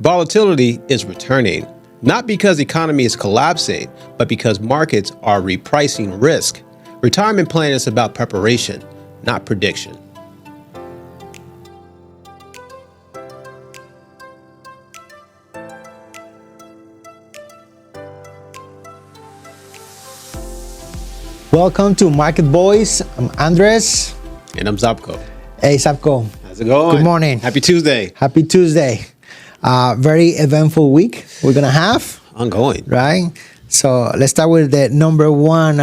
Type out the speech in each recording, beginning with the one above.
Volatility is returning, not because the economy is collapsing, but because markets are repricing risk. Retirement plan is about preparation, not prediction. Welcome to Market Boys. I'm Andres. And I'm Zapko. Hey, Zapko. How's it going? Good morning. Happy Tuesday. Happy Tuesday. Very eventful week we're going to have. Ongoing. Right? So let's start with the number one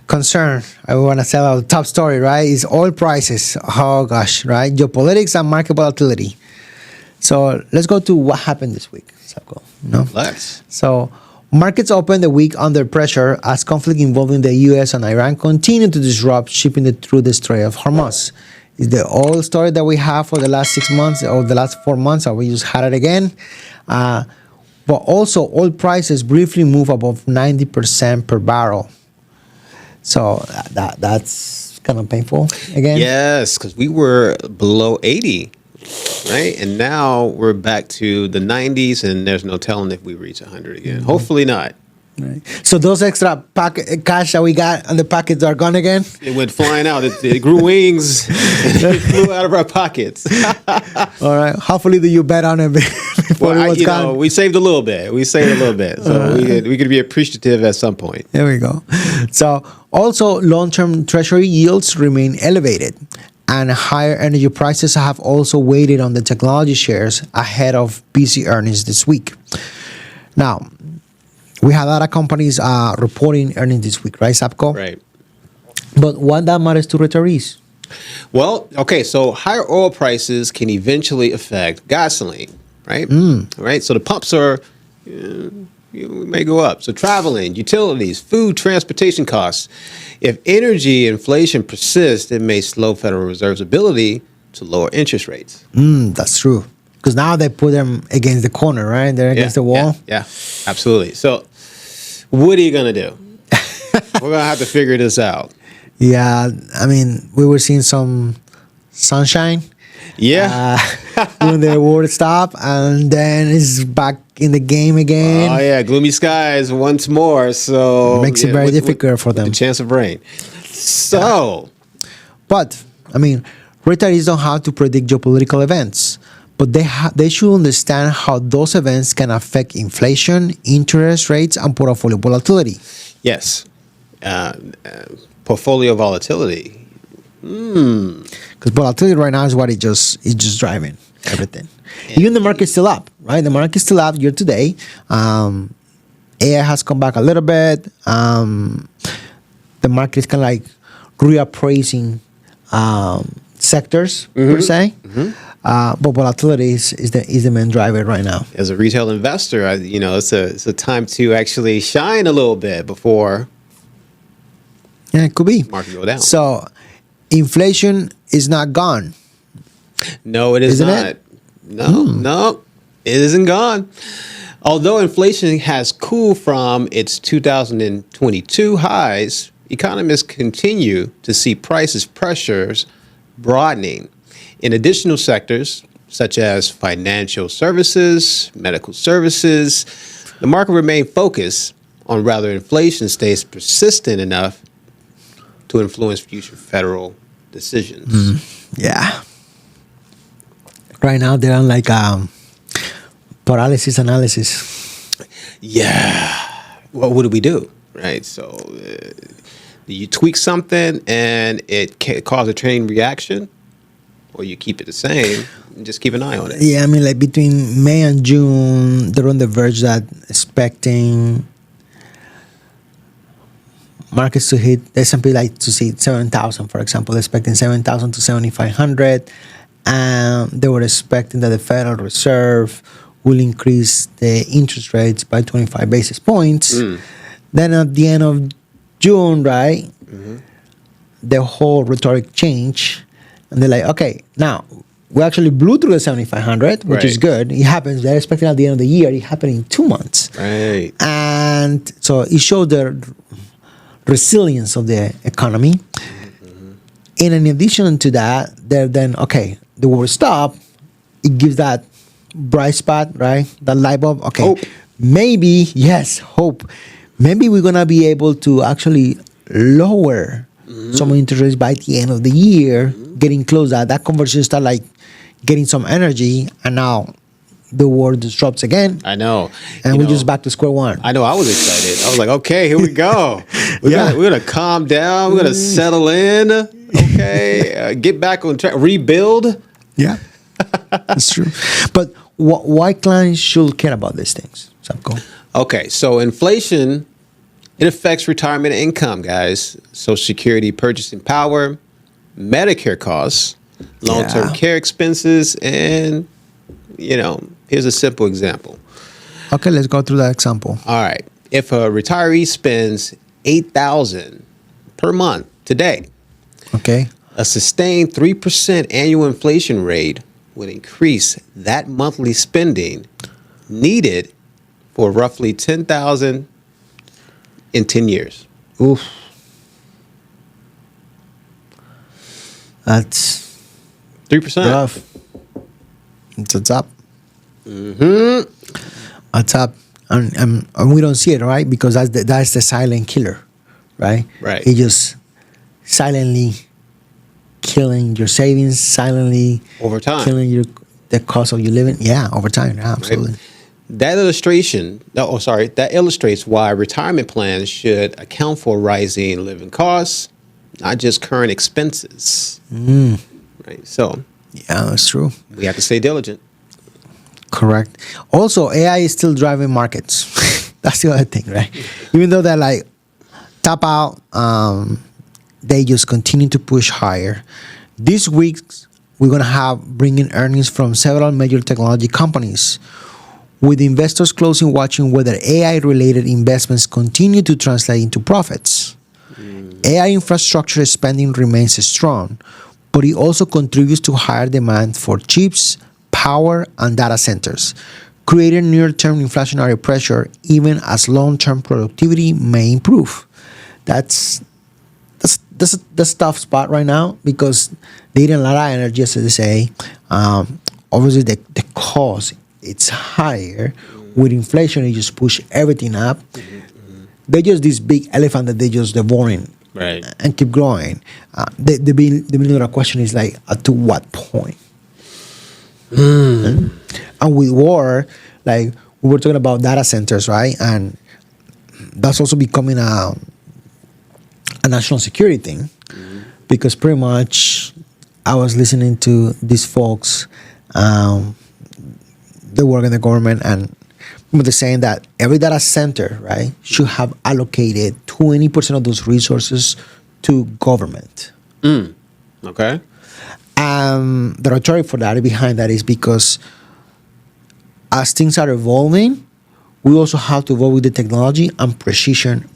concern. I want to tell our top story, right? Is oil prices. Oh, gosh, right? Geopolitics and market volatility. So let's go to what happened this week, Zapko. Let's. So markets opened the week under pressure as conflict involving the U.S. and Iran continued to disrupt shipping through the Strait of Hormuz. It's the old story that we have for the last 6 months or the last 4 months, and we just had it again. But also, oil prices briefly move above 90% per barrel. So that's kind of painful again. Yes, because we were below 80. Right, and now we're back to the 90s, and there's no telling if we reach 100 again. Mm-hmm. Hopefully not. Right. So those extra cash that we got in the pockets are gone again? It went flying out. It grew wings, and it flew out of our pockets. All right. Hopefully, you bet on it before it was gone. We saved a little bit. So we could be appreciative at some point. There we go. So also, long-term Treasury yields remain elevated. And higher energy prices have also weighed on the technology shares ahead of busy earnings this week. Now, we had a lot of companies reporting earnings this week, right, Zapko? Right. But what that matters to retirees? Well, okay, so higher oil prices can eventually affect gasoline, right? Right. So the pumps may go up. So traveling, utilities, food, transportation costs. If energy inflation persists, it may slow Federal Reserve's ability to lower interest rates. That's true. Because now they put them against the corner, right? They're against the wall. Yeah, absolutely. So what are you going to do? We're going to have to figure this out. Yeah, I mean, we were seeing some sunshine. Yeah. When the war stopped, and then it's back in the game again. Oh, yeah, gloomy skies once more. So it makes it very difficult for them. The chance of rain. So. But, I mean, retirees don't have to predict geopolitical events. But they should understand how those events can affect inflation, interest rates, and portfolio volatility. Yes. Portfolio volatility. Because volatility right now is what it's just driving everything. Even the market's still up, right? The market's still up year to date. AI has come back a little bit. The market is kind of like reappraising sectors per se. But volatility is the main driver right now. As a retail investor, it's a time to actually shine a little bit before. Yeah, it could be. Market go down. So inflation is not gone. No, it isn't not. No, it isn't gone. Although inflation has cooled from its 2022 highs, economists continue to see prices pressures broadening in additional sectors such as financial services, medical services. The market remains focused on whether inflation stays persistent enough to influence future federal decisions. Yeah. Right now they're on like paralysis analysis. Yeah. Well, what do? Right. So you tweak something and it can cause a chain reaction, or you keep it the same and just keep an eye on it. Yeah, I mean, like between May and June, they're on the verge that expecting markets to hit S&P like to see 7,000, for example, expecting 7,000 to 7,500. And they were expecting that the Federal Reserve will increase the interest rates by 25 basis points. Then at the end of June, right, the whole rhetoric changed. And they're like, okay, now we actually blew through the 7,500, which is good. It happens. They're expecting at the end of the year. It happened in 2 months. Right. And so it showed the resilience of the economy. And in addition to that, they're then, okay, the war stopped. it gives that bright spot, right? That light bulb. Okay, Hope. maybe yes, hope. Maybe we're gonna be able to actually lower some interest rates by the end of the year, getting closer. That conversation start like getting some energy, and now the war disrupts again, I know. and You we're know, just back to square one. I know. I was excited. I was like, okay, here we go. Yeah. We're gonna calm down. We're gonna settle in. Okay, get back on track. Rebuild. Yeah, that's true. But why clients should care about these things, Sabko? Okay, so inflation, it affects retirement income, guys. Social Security purchasing power, Medicare costs, long-term Yeah. care expenses, and here's a simple example. Okay, let's go through that example. All right, if a retiree spends $8,000 per month today, Okay, a sustained 3% annual inflation rate would increase that monthly spending needed for roughly $10,000 in 10 years. oof, that's 3%. rough. It's a top. A top, and we don't see it, right? Because that's the silent killer, right? Right. It just silently killing your savings, silently Over time. killing the cost of your living. Yeah, over time, yeah, absolutely. That illustrates why retirement plans should account for rising living costs, not just current expenses. Right. So Yeah, that's true. we have to stay diligent. Correct. Also, AI is still driving markets. That's the other thing, right? Even though they're like top out, they just continue to push higher. This week, we're gonna have bringing earnings from several major technology companies, with investors closely watching whether AI-related investments continue to translate into profits. AI infrastructure spending remains strong, but it also contributes to higher demand for chips, power, and data centers, creating near-term inflationary pressure even as long-term productivity may improve. That's a tough spot right now because they need a lot of energy, as they say. Obviously, the cost it's higher. With inflation, it just push everything up. They're just this big elephant that they just devouring Right. and keep growing. The million-dollar question is like, to what point? And with war, like we were talking about data centers, right? And that's also becoming a national security thing, because pretty much I was listening to these folks, they work in the government, and they're saying that every data center, right, should have allocated 20% of those resources to government. Okay. The rhetoric for that behind that is because as things are evolving, we also have to evolve with the technology and precision.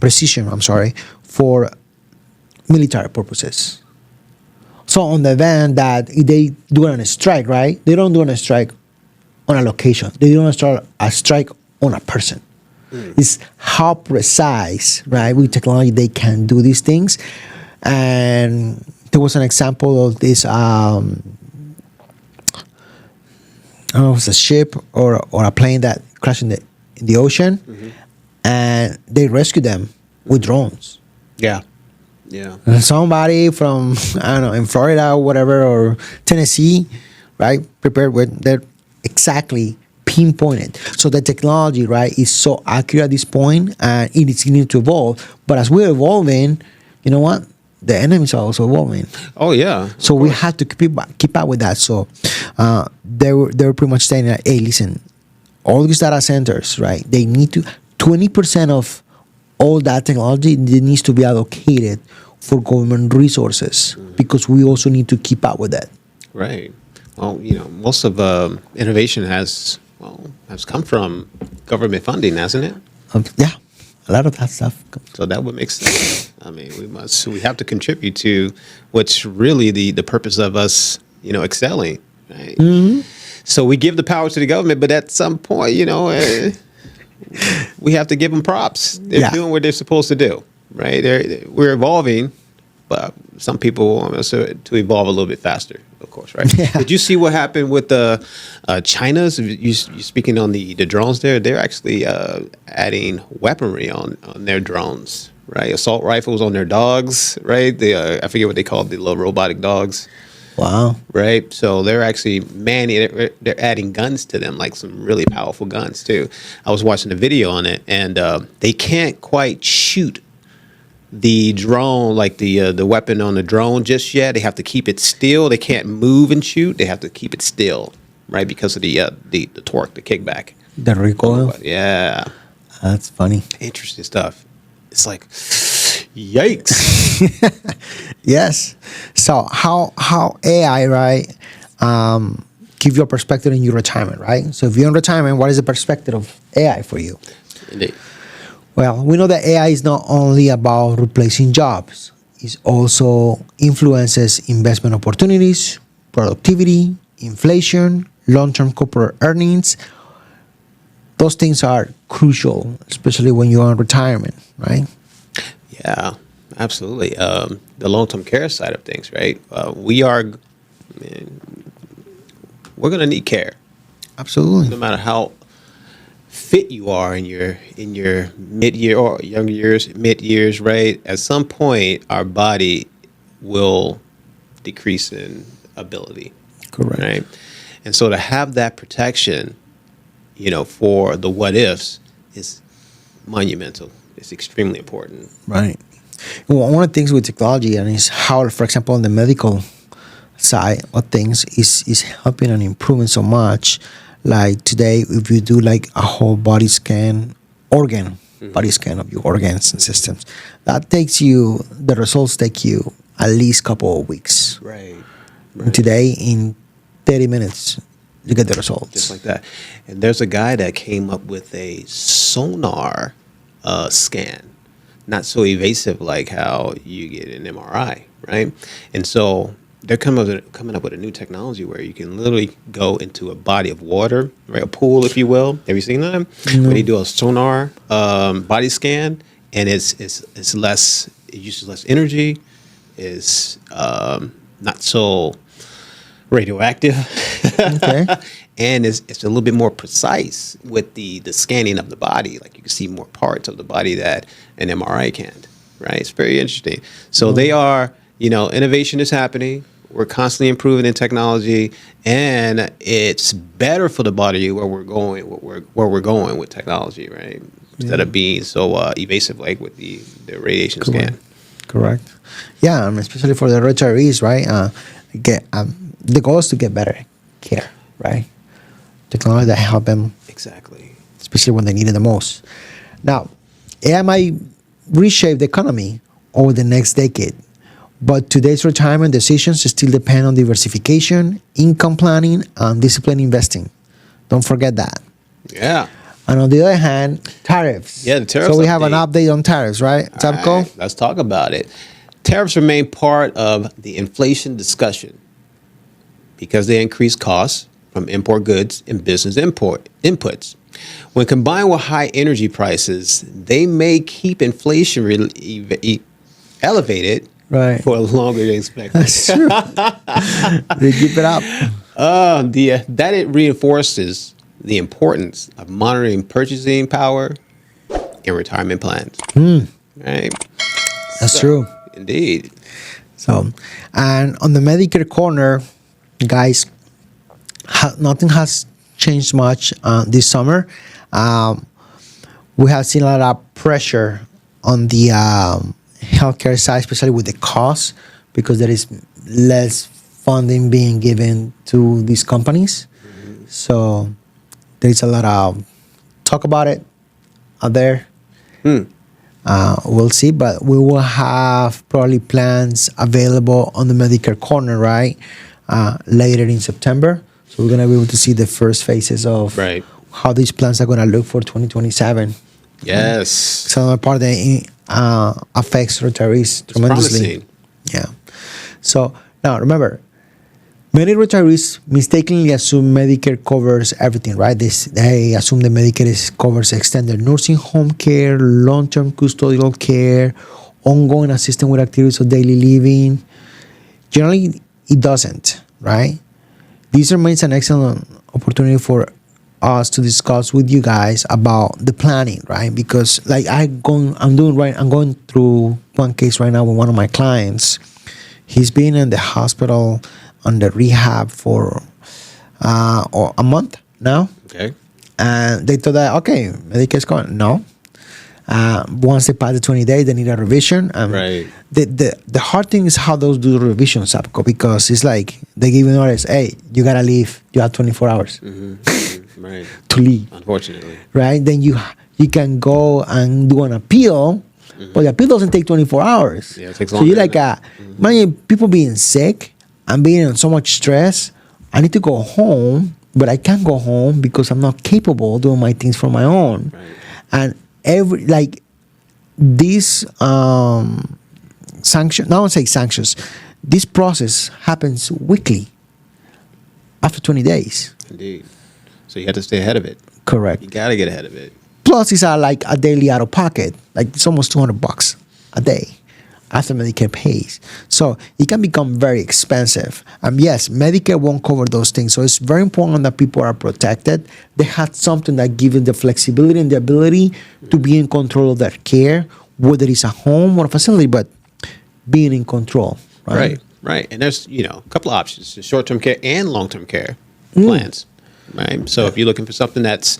For military purposes. So on the event that they do it on a strike, right? They don't do it on a strike on a location. They don't start a strike on a person. It's how precise, right, with technology they can do these things. And there was an example of this, I don't know if it's a ship or a plane that crashed in the ocean, and they rescued them with drones. Yeah. Yeah. And somebody from, I don't know, in Florida or whatever, or Tennessee, right, prepared with, they're exactly pinpointed. So the technology, right, is so accurate at this point, and it is needing to evolve. But as we're evolving, you know what? The enemies are also evolving. Oh yeah. So we have to keep up with that. So they were pretty much saying that, hey, listen, all these data centers, right? They need to 20% of all that technology needs to be allocated for government resources, because we also need to keep up with that. Right. Well, most of innovation has come from government funding, hasn't it? Yeah, a lot of that stuff. So that would make sense. I mean, we have to contribute to what's really the purpose of us, excelling. Right? So we give the power to the government, but at some point, we have to give them props. They're doing what they're supposed to do, right? We're evolving, but some people want us to evolve a little bit faster, of course, right? Yeah. Did you see what happened with the China's? You speaking on the drones there? They're actually adding weaponry on their drones, right? Assault rifles on their dogs, right? I forget what they call the little robotic dogs. Wow. Right. So they're actually they're adding guns to them, like some really powerful guns too. I was watching a video on it, and they can't quite shoot the drone, like the weapon on the drone just yet. They have to keep it still. They can't move and shoot. They have to keep it still, right? Because of the torque, the kickback. The recoil. Yeah. That's funny. Interesting stuff. It's like, yikes. Yes. So how AI, right, give you a perspective in your retirement, right? So if you're in retirement, what is the perspective of AI for you? Indeed. Well, we know that AI is not only about replacing jobs. It also influences investment opportunities, productivity, inflation, long-term corporate earnings. Those things are crucial, especially when you're in retirement, right? Yeah, absolutely. The long-term care side of things, right? We're going to need care, Absolutely. no matter how fit you are in your mid-year or young years, mid-years, right? At some point, our body will decrease in ability, Correct. right? And so to have that protection, for the what ifs is monumental. It's extremely important. Right. Well, one of the things with technology and is how, for example, on the medical side of things is helping and improving so much. Like today, if you do like a whole body scan, body scan of your organs and systems, the results take you at least a couple of weeks. Right. And today, in 30 minutes, you get the results. Just like that. And there's a guy that came up with a sonar scan, not so evasive like how you get an MRI, right? And so they're coming up with a new technology where you can literally go into a body of water, right? A pool, if you will. Have you seen that? No. Where they do a sonar body scan, and it's less, it uses less energy, is not so radioactive. Okay. And it's a little bit more precise with the scanning of the body. Like you can see more parts of the body that an MRI can't, right? It's very interesting. So they are, innovation is happening. We're constantly improving in technology, and it's better for the body where we're going with technology, right? Instead of being so evasive like with the radiation scan. Correct. Yeah, especially for the retirees, right? The goal is to get better care, right? Technology that help them, Exactly. especially when they need it the most. Now, AI might reshape the economy over the next decade, but today's retirement decisions still depend on diversification, income planning, and disciplined investing. Don't forget that. Yeah. And on the other hand, tariffs. Yeah, the tariffs So we have an update. update on tariffs, right? All Tabco? right, let's talk about it. Tariffs remain part of the inflation discussion because they increase costs from import goods and business inputs. When combined with high energy prices, they may keep inflation elevated Right. for longer than expected. That's true. They keep it up. That it reinforces the importance of monitoring purchasing power and retirement plans. Right? That's true. Indeed. So, and on the Medicare corner, guys, nothing has changed much this summer. We have seen a lot of pressure on the healthcare side, especially with the cost, because there is less funding being given to these companies. So there is a lot of talk about it out there. We'll see, but we will have probably plans available on the Medicare corner, right? Later in September. So we're going to be able to see the first phases of Right. how these plans are going to look for 2027. Yes. So part that affects retirees tremendously. Promising. Yeah. So now remember, many retirees mistakenly assume Medicare covers everything, right? They assume that Medicare covers extended nursing home care, long-term custodial care, ongoing assistance with activities of daily living. Generally, it doesn't, right? This remains an excellent opportunity for us to discuss with you guys about the planning, right? Because like I'm going through one case right now with one of my clients. He's been in the hospital under rehab for a month now. Okay. And they thought that, okay, Medicaid's gone. No. Once they pass the 20 days, they need a revision. Right. The hard thing is how those do the revisions, Sapco, because it's like they give you notice, hey, you got to leave. You have 24 hours Right. to leave. Unfortunately. Right? Then you can go and do an appeal, but the appeal doesn't take 24 hours. Yeah, it takes so longer you're like, than man, people being sick and being in so much stress, I need to go home, but I can't go home because I'm not capable of doing my things for my own. Right. And these sanctions, now I say sanctions, this process happens weekly after 20 days. Indeed. So you have to stay ahead of it. Correct. You got to get ahead of it. Plus, it's like a daily out of pocket. Like it's almost $200 a day after Medicare pays. So it can become very expensive. And yes, Medicare won't cover those things. So it's very important that people are protected. They have something that gives them the flexibility and the ability to be in control of their care, whether it's a home or a facility, but being in control. Right. Right. And there's, a couple of options, short-term care and long-term care plans. Right. So if you're looking for something that's,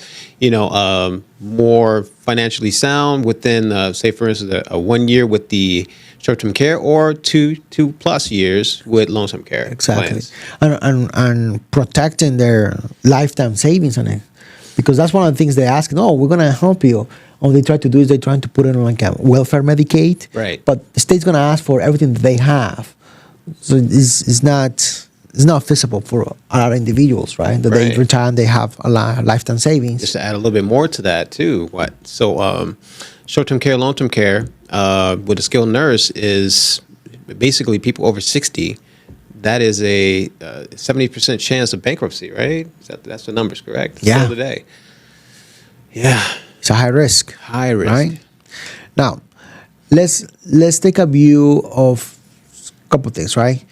more financially sound within, say, for instance, a 1 year with the short-term care or two plus years with long-term care Exactly. plans. And protecting their lifetime savings on it. Because that's one of the things they ask, no, we're going to help you. All they try to do is they're trying to put it on like a welfare Medicaid. Right. But the state's going to ask for everything that they have. So it's not feasible for a lot of individuals, right? That they Right. retire and they have a lifetime savings. Just to add a little bit more to that too. Short-term care, long-term care with a skilled nurse is basically people over 60. That is a 70% chance of bankruptcy, right? That's the numbers, correct? Yeah. Still today. Yeah. It's a high risk. High risk. Right? Now, let's take a view of a couple things, right?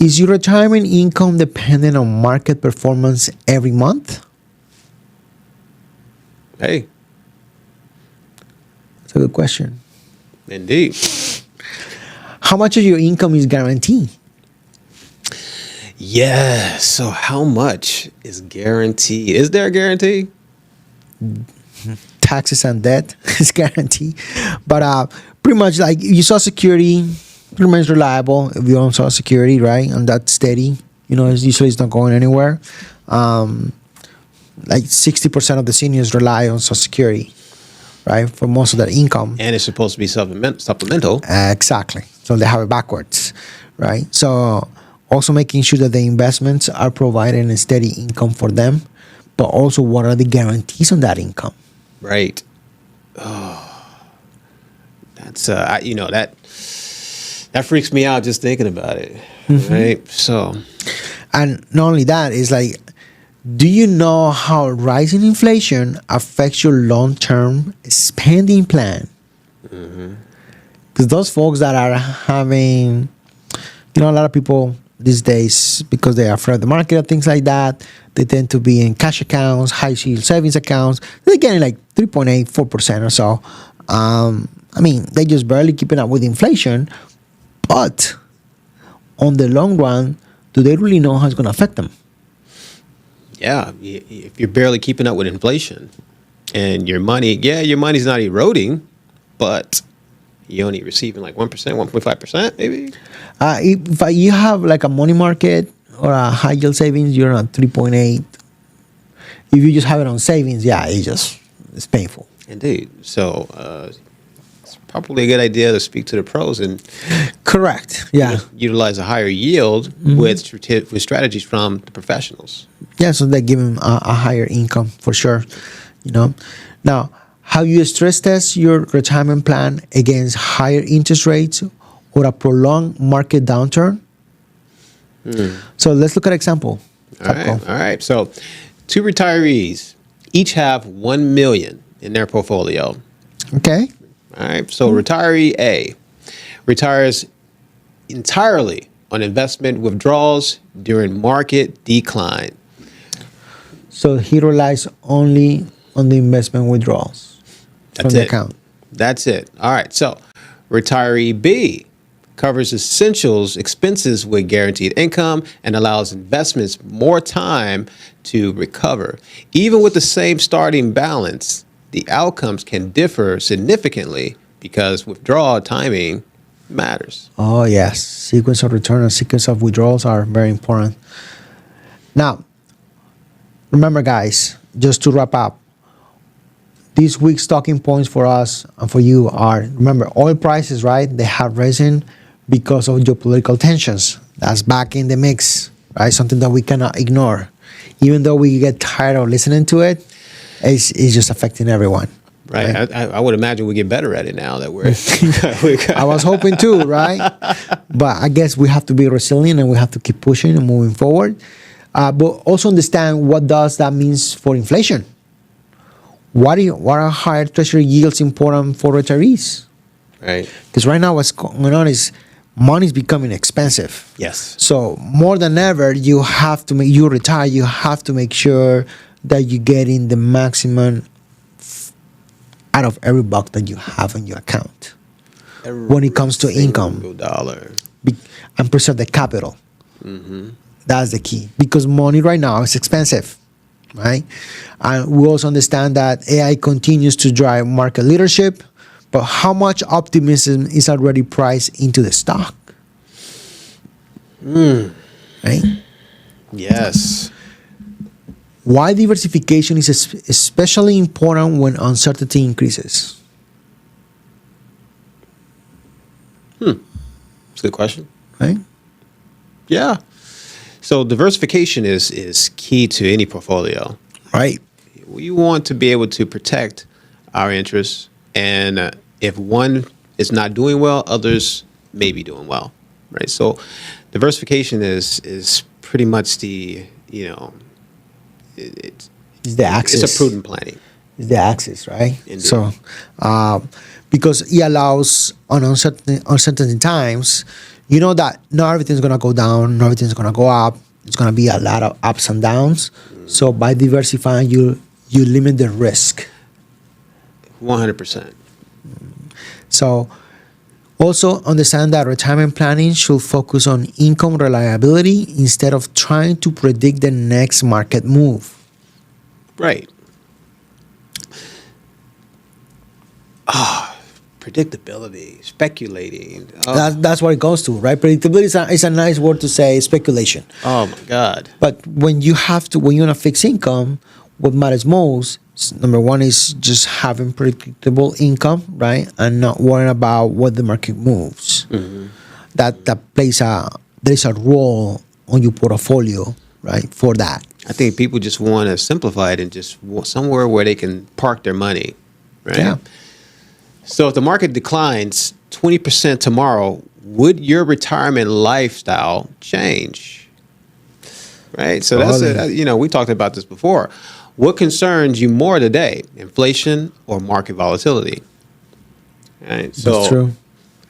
Is your retirement income dependent on market performance every month? Hey, That's a good question. indeed. How much of your income is guaranteed? Yeah. So how much is guaranteed? Is there a guarantee? Taxes and debt is guaranteed. But pretty much like your Social Security remains reliable if you're on Social Security, right? And that's steady. It's not going anywhere. Like 60% of the seniors rely on Social Security, right? For most of their income. And it's supposed to be supplemental. Exactly. So they have it backwards, right? So also making sure that the investments are providing a steady income for them, but also what are the guarantees on that income? Right. Oh, that's that freaks me out just thinking about it. Right. So, And not only that, it's like, do you know how rising inflation affects your long-term spending plan? Because those folks that are having, a lot of people these days, because they are afraid of the market and things like that, they tend to be in cash accounts, high yield savings accounts. They're getting like 3.8, 4% or so. They just barely keeping up with inflation. But on the long run, do they really know how it's going to affect them? yeah, if you're barely keeping up with inflation and your money's not eroding, but you're only receiving like 1%, 1.5%, maybe. If you have like a money market or a high yield savings, you're on 3.8. If you just have it on savings, it's painful. Indeed. So it's probably a good idea to speak to the pros and Correct. Yeah. utilize a higher yield with strategies from the professionals. Yeah, so they give them a higher income for sure. Now, how you stress test your retirement plan against higher interest rates or a prolonged market downturn? So let's look at example. All right. So, two retirees each have $1 million in their portfolio. Okay. All right. So, retiree A retires entirely on investment withdrawals during market decline. So he relies only on the investment withdrawals from the account. That's it. All right. So retiree B covers essentials expenses with guaranteed income and allows investments more time to recover. Even with the same starting balance, the outcomes can differ significantly because withdrawal timing matters. Oh, yes. Sequence of return and sequence of withdrawals are very important. Now, remember, guys, just to wrap up, this week's talking points for us and for you are, remember, oil prices, right? They have risen because of geopolitical tensions. That's back in the mix, right? Something that we cannot ignore. Even though we get tired of listening to it, it's just affecting everyone. Right. I would imagine we get better at it now that we're. I was hoping too, right? But I guess we have to be resilient and we have to keep pushing and moving forward. But also understand what does that means for inflation. What are higher treasury yields important for retirees? Right. Because right now what's going on is money is becoming expensive. Yes. So more than ever, you have to make you retire. You have to make sure that you're getting the maximum out of every buck that you have in your account when it comes to income. Dollar. And preserve the capital. Mm-hmm. That's the key, because money right now is expensive, right? And we also understand that AI continues to drive market leadership, but how much optimism is already priced into the stock? Right? Yes. Why diversification is especially important when uncertainty increases? It's a good question. Right? Yeah. So diversification is key to any portfolio. Right. We want to be able to protect our interests, and if one is not doing well, others may be doing well, right? So diversification is pretty much the, it's the axis. It's a prudent planning. It's the axis, right? Indeed. So, because it allows on uncertain times, you know that not everything's going to go down, not everything's going to go up. It's going to be a lot of ups and downs. So by diversifying, you limit the risk. 100%. So also understand that retirement planning should focus on income reliability instead of trying to predict the next market move. Right. Predictability, speculating. Oh. That's what it goes to, right? Predictability is a nice word to say, speculation. Oh my God. But when you're on a fixed income, what matters most, number one, is just having predictable income, right? And not worrying about what the market moves. Mm-hmm. There is a role on your portfolio, right, for that. I think people just want to simplify it and just want somewhere where they can park their money, right? Yeah. So if the market declines 20% tomorrow, would your retirement lifestyle change? Right? So we talked about this before. What concerns you more today, inflation or market volatility? Right? So that's true.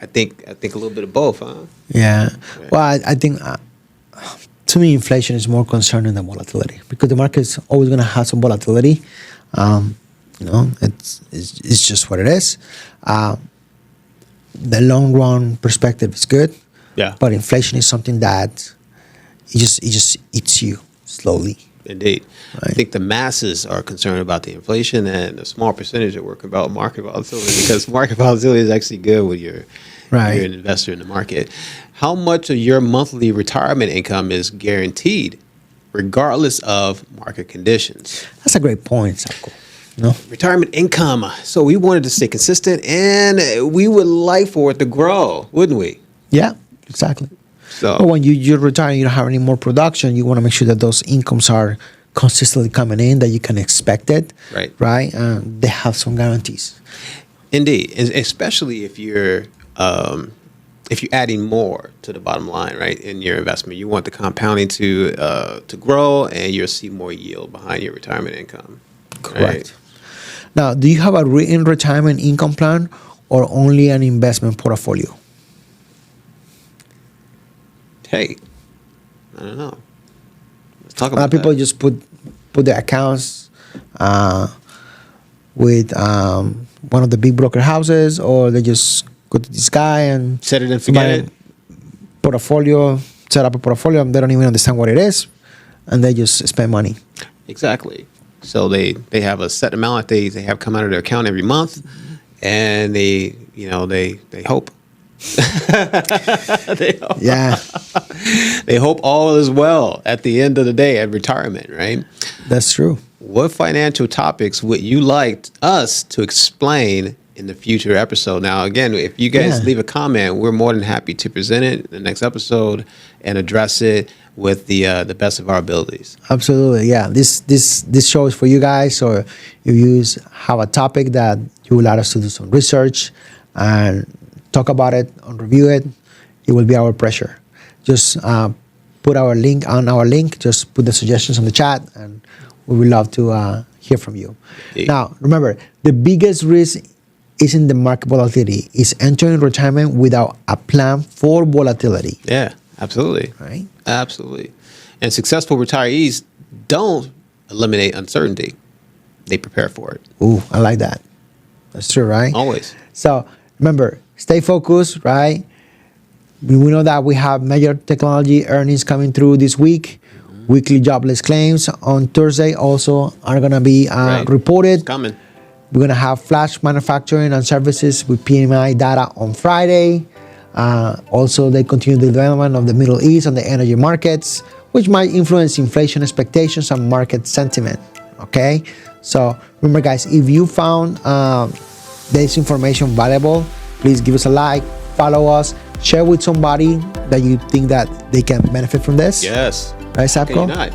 I think a little bit of both, huh? Yeah. Well, I think to me, inflation is more concerning than volatility, because the market is always going to have some volatility. It's just what it is. The long run perspective is good. Yeah. But inflation is something that it just eats you slowly. Indeed. Right. I think the masses are concerned about the inflation, and a small percentage are working about market volatility, because market volatility is actually good when you're an investor in the market. How much of your monthly retirement income is guaranteed, regardless of market conditions? That's a great point, Sako. No? Retirement income. So we wanted to stay consistent, and we would like for it to grow, wouldn't we? Yeah, exactly. So but when you're retiring, you don't have any more production. You want to make sure that those incomes are consistently coming in, that you can expect it. Right. Right. They have some guarantees. Indeed, especially if you're adding more to the bottom line, right, in your investment. You want the compounding to grow, and you'll see more yield behind your retirement income. Correct. Right? Now, do you have a written retirement income plan or only an investment portfolio? hey, I don't know. Let's talk A lot about of people that. just put their accounts with one of the big broker houses, or they just go to this guy and Set it and forget buy it. portfolio, set up a portfolio, and they don't even understand what it is, and they just spend money. Exactly. So they have a set amount that they have come out of their account every month, and they hope. they hope. Yeah, They hope all is well at the end of the day at retirement, right? that's true. What financial topics would you like us to explain in the future episode? Now, again, if you guys Yeah. leave a comment, we're more than happy to present it in the next episode and address it with the best of our abilities. Absolutely, yeah. This show is for you guys. Or if you have a topic that you would like us to do some research and talk about it and review it, it will be our pleasure. Just put our link on our link. Just put the suggestions on the chat, and we would love to hear from you. Yeah. Now, remember, the biggest risk isn't the market volatility. It's entering retirement without a plan for volatility. Yeah, absolutely. Right? Absolutely. And successful retirees don't eliminate uncertainty. They prepare for it. Ooh, I like that. That's true, right? Always. So remember, stay focused, right? We know that we have major technology earnings coming through this week. Weekly jobless claims on Thursday also are going to be Right. reported. Coming. We're going to have flash manufacturing and services with PMI data on Friday. Also, they continue the development of the Middle East and the energy markets, which might influence inflation expectations and market sentiment. Okay? So remember, guys, if you found this information valuable, please give us a like, follow us, share with somebody that you think that they can benefit from this. Yes. Right, Can you Sapko? not?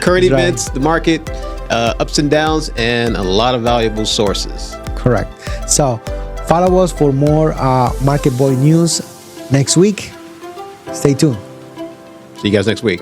Current That's right. events, the market, ups and downs, and a lot of valuable sources. Correct. So follow us for more Market Boy news next week. Stay tuned. See you guys next week.